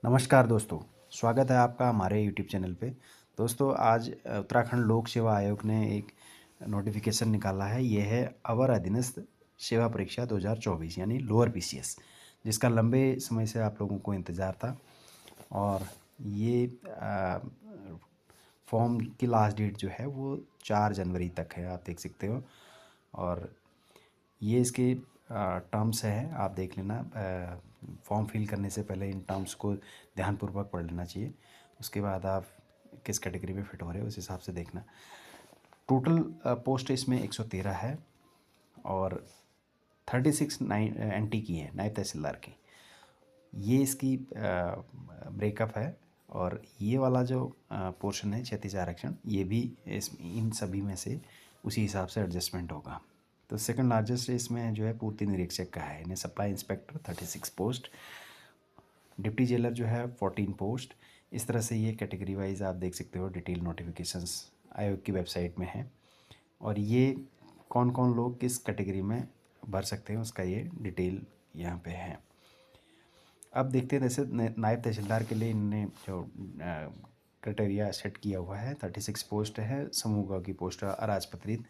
नमस्कार दोस्तों, स्वागत है आपका हमारे यूट्यूब चैनल पे। दोस्तों आज उत्तराखंड लोक सेवा आयोग ने एक नोटिफिकेशन निकाला है। ये है अवर अधीनस्थ सेवा परीक्षा 2024 यानी लोअर पीसीएस, जिसका लंबे समय से आप लोगों को इंतज़ार था। और ये फॉर्म की लास्ट डेट जो है वो 4 जनवरी तक है, आप देख सकते हो। और ये इसके टर्म्स हैं, आप देख लेना। फॉर्म फिल करने से पहले इन टर्म्स को ध्यानपूर्वक पढ़ लेना चाहिए। उसके बाद आप किस कैटेगरी में फिट हो रहे हो उस हिसाब से देखना। टोटल पोस्ट इसमें 113 है और 36 एनटी की है, नायब तहसीलदार की। ये इसकी ब्रेकअप है। और ये वाला जो पोर्शन है क्षैतिज आरक्षण, ये भी इन सभी में से उसी हिसाब से एडजस्टमेंट होगा। तो सेकंड लार्जेस्ट इसमें जो है पूर्ति निरीक्षक का है, इन्हें supply inspector 36 post, deputy jailer जो है 14 पोस्ट। इस तरह से ये कैटेगरी वाइज आप देख सकते हो, डिटेल नोटिफिकेशंस आयोग की वेबसाइट में है। और ये कौन कौन लोग किस कैटेगरी में भर सकते हैं उसका ये डिटेल यहाँ पे है। अब देखते हैं, जैसे नायब तहसीलदार के लिए इन्होंने जो क्राइटेरिया सेट किया हुआ है, 36 पोस्ट है, समूह गाँव की पोस्ट अराजपत्रित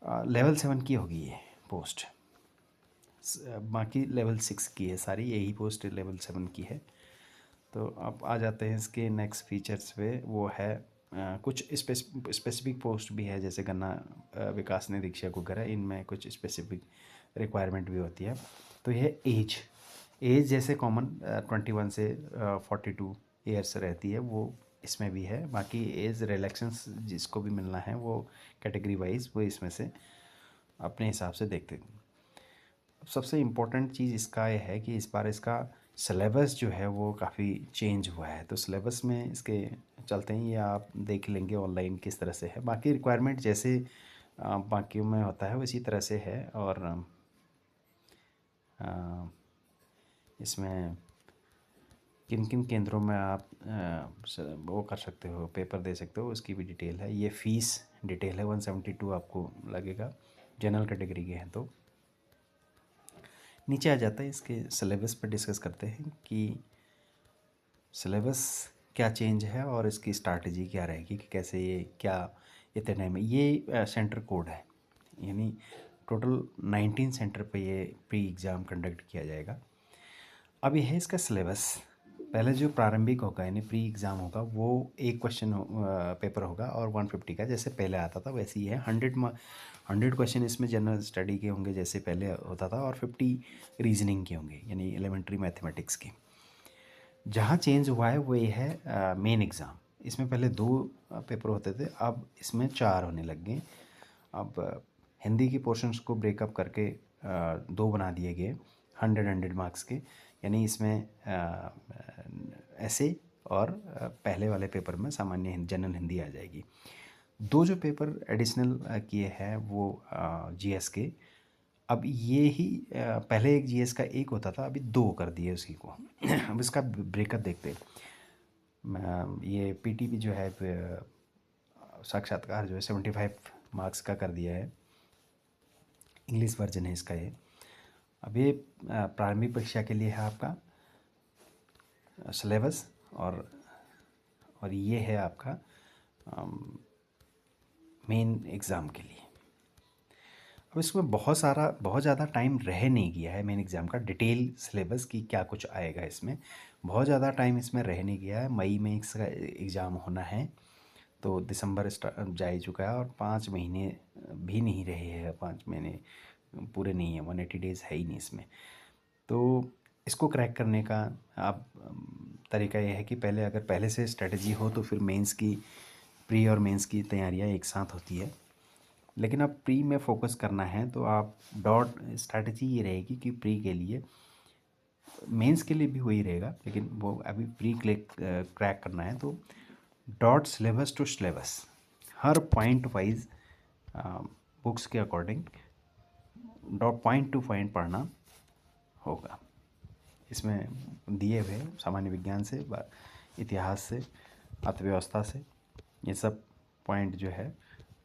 लेवल 7 की होगी ये पोस्ट। बाकी लेवल 6 की है सारी, यही पोस्ट लेवल 7 की है। तो अब आ जाते हैं इसके नेक्स्ट फीचर्स पे। वो है कुछ स्पेसिफिक पोस्ट भी है, जैसे गन्ना विकास निरीक्षक वगैरह, इनमें कुछ स्पेसिफिक रिक्वायरमेंट भी होती है। तो यह एज जैसे कॉमन 21 से 42 ईयर्स रहती है, वो इसमें भी है। बाकी एज रिलैक्सेंस जिसको भी मिलना है वो कैटेगरी वाइज वो इसमें से अपने हिसाब से देखते हैं। सबसे इम्पोर्टेंट चीज़ इसका ये है कि इस बार इसका सिलेबस जो है वो काफ़ी चेंज हुआ है। तो सिलेबस में इसके चलते हैं, ये आप देख लेंगे ऑनलाइन किस तरह से है। बाकी रिक्वायरमेंट जैसे बाकियों में होता है उसी तरह से है। और इसमें किन किन केंद्रों में आप वो कर सकते हो, पेपर दे सकते हो, उसकी भी डिटेल है। ये फ़ीस डिटेल है, 172 आपको लगेगा जनरल कैटेगरी के हैं। तो नीचे आ जाता है, इसके सिलेबस पर डिस्कस करते हैं कि सिलेबस क्या चेंज है और इसकी स्ट्रैटेजी क्या रहेगी कि कैसे ये क्या इतने में। ये सेंटर कोड है, यानी टोटल 19 सेंटर पे ये प्री एग्ज़ाम कंडक्ट किया जाएगा। अब ये है इसका सिलेबस। पहले जो प्रारंभिक होगा यानी प्री एग्ज़ाम होगा, वो एक क्वेश्चन पेपर होगा और 150 का, जैसे पहले आता था वैसे ही है। 100 क्वेश्चन इसमें जनरल स्टडी के होंगे जैसे पहले होता था, और 50 रीजनिंग के होंगे यानी एलिमेंट्री मैथमेटिक्स के। जहाँ चेंज हुआ है वो ये है मेन एग्ज़ाम। इसमें पहले 2 पेपर होते थे, अब इसमें 4 होने लग गए। अब हिंदी की पोर्शंस को ब्रेकअप करके 2 बना दिए गए 100 मार्क्स के, यानी इसमें ऐसे और पहले वाले पेपर में सामान्य जनरल हिंदी आ जाएगी। 2 जो पेपर एडिशनल किए हैं वो जीएस के। अब ये ही पहले एक जीएस का एक होता था, अभी 2 कर दिए उसी को। अब इसका ब्रेकअप देखते हैं। ये पीटीपी जो है साक्षात्कार जो है 75 मार्क्स का कर दिया है, इंग्लिश वर्जन है इसका ये। अब ये प्रारंभिक परीक्षा के लिए है आपका सिलेबस, और ये है आपका मेन एग्ज़ाम के लिए। अब इसमें बहुत ज़्यादा टाइम रह नहीं गया है मेन एग्ज़ाम का। डिटेल सिलेबस की क्या कुछ आएगा इसमें, बहुत ज़्यादा टाइम इसमें रह नहीं गया है। मई में इसका एग्ज़ाम होना है, तो दिसंबर जा ही चुका है और 5 महीने भी नहीं रहे हैं। 5 महीने पूरे नहीं है, 180 डेज़ है ही नहीं इसमें। तो इसको क्रैक करने का आप तरीका यह है कि पहले अगर पहले से स्ट्रेटजी हो तो फिर मेंस की, प्री और मेंस की तैयारियां एक साथ होती है। लेकिन अब प्री में फोकस करना है तो आप डॉट स्ट्रैटेजी ये रहेगी कि प्री के लिए, मेंस के लिए भी वही रहेगा, लेकिन वो अभी प्री क्रैक करना है तो डॉट सिलेबस टू सिलेबस, हर पॉइंट वाइज बुक्स के according dot point to point पढ़ना होगा। इसमें दिए हुए सामान्य विज्ञान से, इतिहास से, अर्थव्यवस्था से, ये सब पॉइंट जो है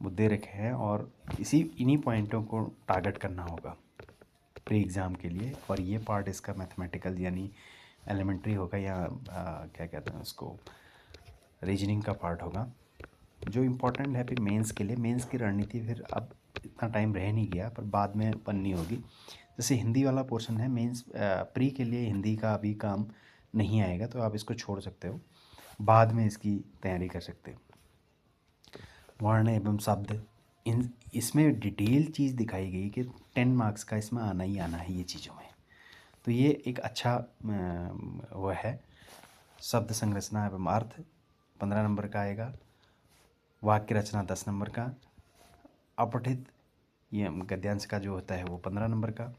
वो दे रखे हैं और इन्हीं पॉइंटों को टारगेट करना होगा प्री एग्ज़ाम के लिए। और ये पार्ट इसका मैथमेटिकल यानी एलिमेंट्री होगा या क्या कहते हैं उसको, रीजनिंग का पार्ट होगा जो इम्पोर्टेंट है फिर मेंस के लिए। मेंस की रणनीति फिर अब इतना टाइम रह नहीं गया पर बाद में बननी होगी। जैसे हिंदी वाला पोर्शन है मेंस, प्री के लिए हिंदी का अभी काम नहीं आएगा तो आप इसको छोड़ सकते हो, बाद में इसकी तैयारी कर सकते हो। वर्ण एवं शब्द, इन इसमें डिटेल चीज़ दिखाई गई कि 10 मार्क्स का इसमें आना ही आना है ये चीज़ों में, तो ये एक अच्छा वो है। शब्द संरचना एवं अर्थ 15 नंबर का आएगा। वाक्य रचना 10 नंबर का। अपठित ये गद्यांश का जो होता है वो 15 नंबर का।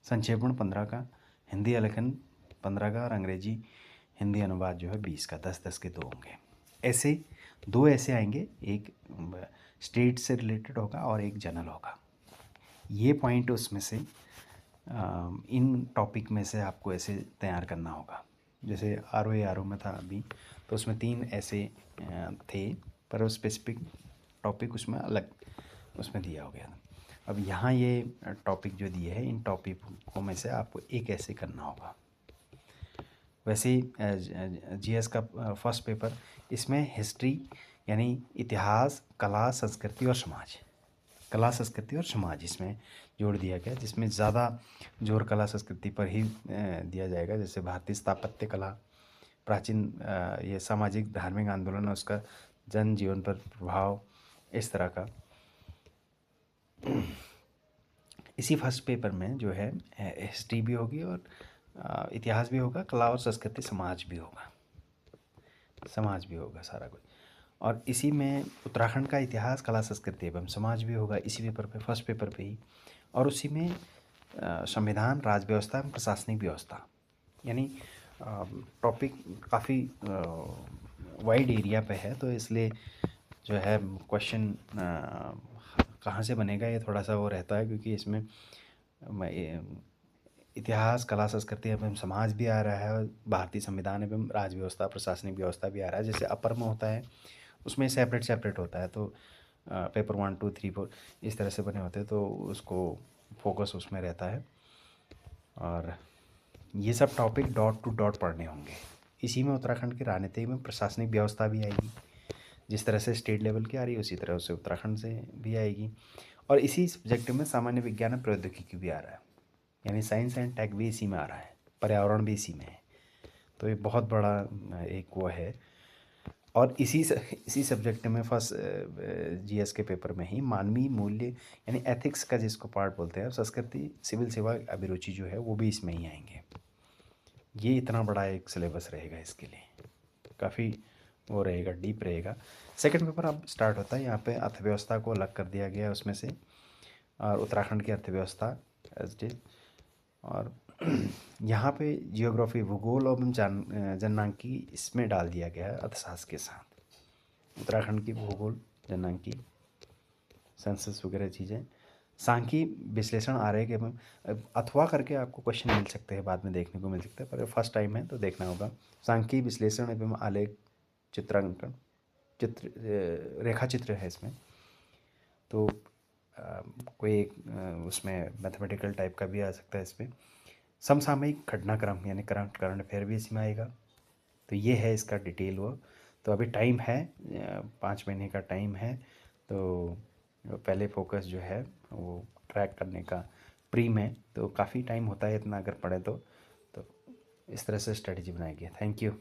संक्षेपण 15 का। हिंदी आलेखन 15 का और अंग्रेजी हिंदी अनुवाद जो है 20 का। 10-10 के दो होंगे। ऐसे दो ऐसे आएंगे, एक स्टेट से रिलेटेड होगा और एक जनरल होगा। ये पॉइंट उसमें से इन टॉपिक में से आपको ऐसे तैयार करना होगा। जैसे आर ओ में था अभी, तो उसमें 3 ऐसे थे पर वो स्पेसिफिक टॉपिक उसमें अलग उसमें दिया हो गया था। अब यहाँ ये टॉपिक जो दिए हैं, इन टॉपिकों में से आपको एक ऐसे करना होगा। वैसे ही जीएस का फर्स्ट पेपर, इसमें हिस्ट्री यानी इतिहास, कला, संस्कृति और समाज, कला संस्कृति और समाज इसमें जोड़ दिया गया, जिसमें ज़्यादा जोर कला संस्कृति पर ही दिया जाएगा। जैसे भारतीय स्थापत्य कला, प्राचीन ये सामाजिक धार्मिक आंदोलन और उसका जन जीवन पर प्रभाव, इस तरह का। इसी फर्स्ट पेपर में जो है हिस्ट्री भी होगी और इतिहास भी होगा, कला और संस्कृति, समाज भी होगा, समाज भी होगा सारा कुछ। और इसी में उत्तराखंड का इतिहास, कला, संस्कृति एवं समाज भी होगा इसी पेपर पे, फर्स्ट पेपर पे ही। और उसी में संविधान, राज्य व्यवस्था एवं प्रशासनिक व्यवस्था, यानी टॉपिक काफ़ी वाइड एरिया पे है, तो इसलिए जो है क्वेश्चन कहाँ से बनेगा ये थोड़ा सा वो रहता है, क्योंकि इसमें इतिहास, कला, संस्कृति एवं समाज भी आ रहा है और भारतीय संविधान एवं राज्य व्यवस्था, प्रशासनिक व्यवस्था भी आ रहा है। जैसे अपर में होता है उसमें सेपरेट सेपरेट होता है, तो पेपर 1, 2, 3, 4 इस तरह से बने होते हैं, तो उसको फोकस उसमें रहता है। और ये सब टॉपिक डॉट टू डॉट पढ़ने होंगे। इसी में उत्तराखंड की राजनीतिक में प्रशासनिक व्यवस्था भी आएगी, जिस तरह से स्टेट लेवल की आ रही है उसी तरह से उत्तराखंड से भी आएगी। और इसी सब्जेक्ट में सामान्य विज्ञान और प्रौद्योगिकी भी आ रहा है, यानी साइंस एंड टेक भी इसी में आ रहा है, पर्यावरण भी इसी में है। तो ये बहुत बड़ा एक वो है। और इसी सब्जेक्ट में फर्स्ट जीएस के पेपर में ही मानवीय मूल्य यानी एथिक्स का जिसको पार्ट बोलते हैं, संस्कृति, सिविल सेवा, अभिरुचि जो है वो भी इसमें ही आएंगे। ये इतना बड़ा एक सिलेबस रहेगा, इसके लिए काफ़ी वो रहेगा, डीप रहेगा। सेकंड पेपर अब स्टार्ट होता है। यहाँ पे अर्थव्यवस्था को अलग कर दिया गया है उसमें से, और उत्तराखंड की अर्थव्यवस्था एज इट इज। और यहाँ पे जियोग्राफी, भूगोल और जननांकी इसमें डाल दिया गया है अर्थशास्त्र के साथ। उत्तराखंड की भूगोल, जननांकी, सेंसस वगैरह चीज़ें। सांख्यिकी, विश्लेषण, आरेख एवं अथवा करके आपको क्वेश्चन मिल सकते हैं, बाद में देखने को मिल सकता है, पर फर्स्ट टाइम है तो देखना होगा। सांख्यिकी, विश्लेषण एवं आलेख, चित्रांकन, रेखा चित्र है इसमें। तो कोई एक उसमें मैथमेटिकल टाइप का भी आ सकता है इसमें। समसामयिक घटनाक्रम यानी करंट अफेयर भी इसमें आएगा। तो ये है इसका डिटेल वो। तो अभी टाइम है, 5 महीने का टाइम है, तो पहले फोकस जो है वो ट्रैक करने का प्री में, तो काफ़ी टाइम होता है इतना अगर पढ़े तो इस तरह से स्ट्रेटजी बनाएगी। Thank you.